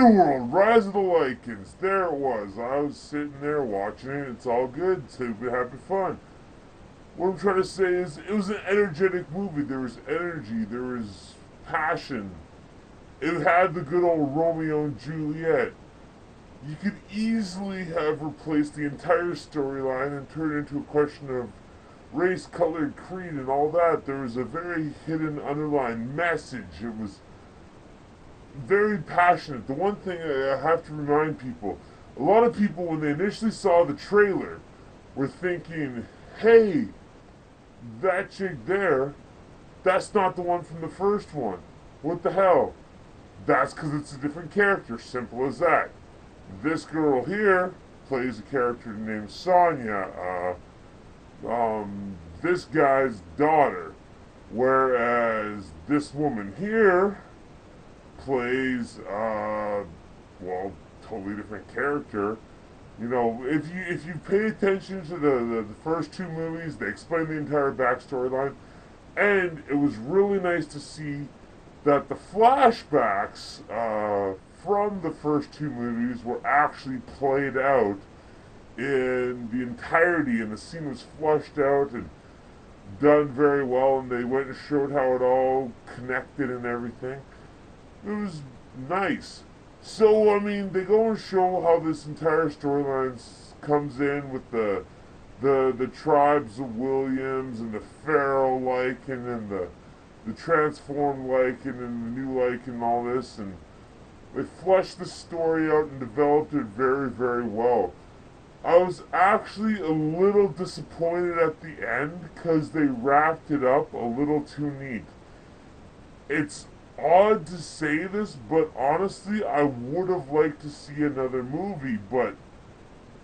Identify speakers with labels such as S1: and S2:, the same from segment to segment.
S1: Underworld, Rise of the Lycans. There it was. I was sitting there watching it. It's all good. Super happy fun. What I'm trying to say is, it was an energetic movie. There was energy. There was passion. It had the good old Romeo and Juliet. You could easily have replaced the entire storyline and turned it into a question of race, color, creed, and all that. There was a very hidden, underlying message. It was very passionate. The one thing I have to remind people, a lot of people, when they initially saw the trailer, were thinking, hey, that chick there, that's not the one from the first one. What the hell? That's because it's a different character. Simple as that. This girl here plays a character named Sonja, this guy's daughter. Whereas this woman here plays, well, totally different character. You know, if you pay attention to the first two movies, they explain the entire backstory line, and it was really nice to see that the flashbacks from the first two movies were actually played out in the entirety, and the scene was flushed out and done very well, and they went and showed how it all connected and everything. It was nice. So, I mean, they go and show how this entire storyline comes in with the tribes of Williams and the Pharaoh Lycan and the transformed Lycan and the new Lycan and all this, and they fleshed the story out and developed it very, very well. I was actually a little disappointed at the end because they wrapped it up a little too neat. It's odd to say this, but honestly, I would have liked to see another movie, but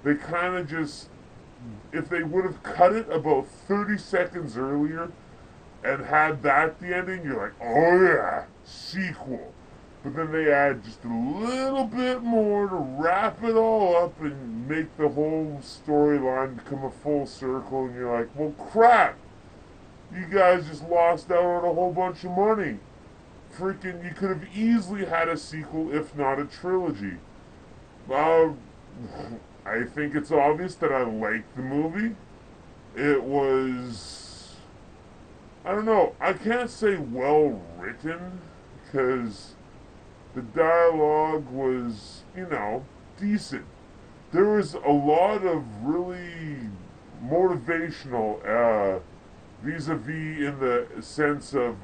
S1: they kind of just, if they would have cut it about 30 seconds earlier and had that the ending, you're like, oh yeah, sequel. But then they add just a little bit more to wrap it all up and make the whole storyline become a full circle, and you're like, well crap, you guys just lost out on a whole bunch of money. Freaking, you could have easily had a sequel, if not a trilogy. I think it's obvious that I liked the movie. It was, I don't know, I can't say well written, because the dialogue was, you know, decent. There was a lot of really motivational, vis-a-vis in the sense of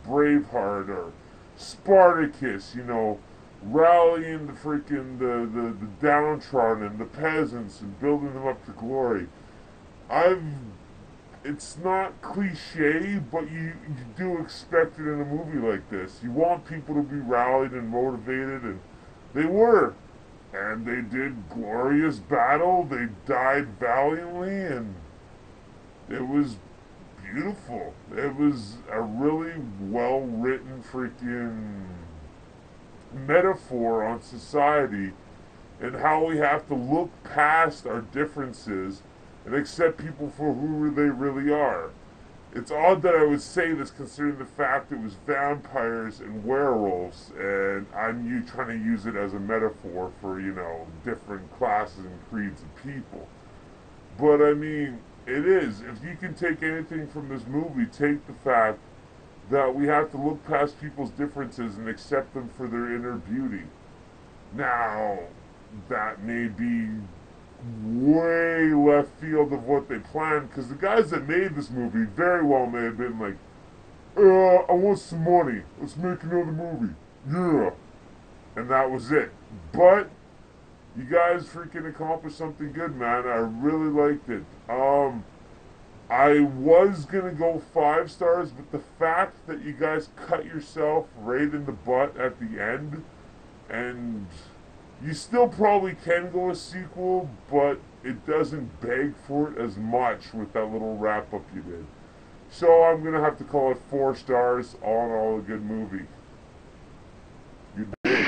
S1: Braveheart or Spartacus, you know, rallying the freaking the downtrodden, the peasants, and building them up to glory. It's not cliche, but you do expect it in a movie like this. You want people to be rallied and motivated, and they were. And they did glorious battle, they died valiantly, and it was beautiful. It was a really well-written freaking metaphor on society and how we have to look past our differences and accept people for who they really are. It's odd that I would say this considering the fact it was vampires and werewolves, and I'm trying to use it as a metaphor for, you know, different classes and creeds of people. But I mean, it is. If you can take anything from this movie, take the fact that we have to look past people's differences and accept them for their inner beauty. Now, that may be way left field of what they planned, because the guys that made this movie very well may have been like, I want some money, let's make another movie, yeah, and that was it. But you guys freaking accomplished something good, man. I really liked it. I was gonna go 5 stars, but the fact that you guys cut yourself right in the butt at the end, and you still probably can go a sequel, but it doesn't beg for it as much with that little wrap-up you did. So I'm going to have to call it 4 stars, all in all a good movie. You dig?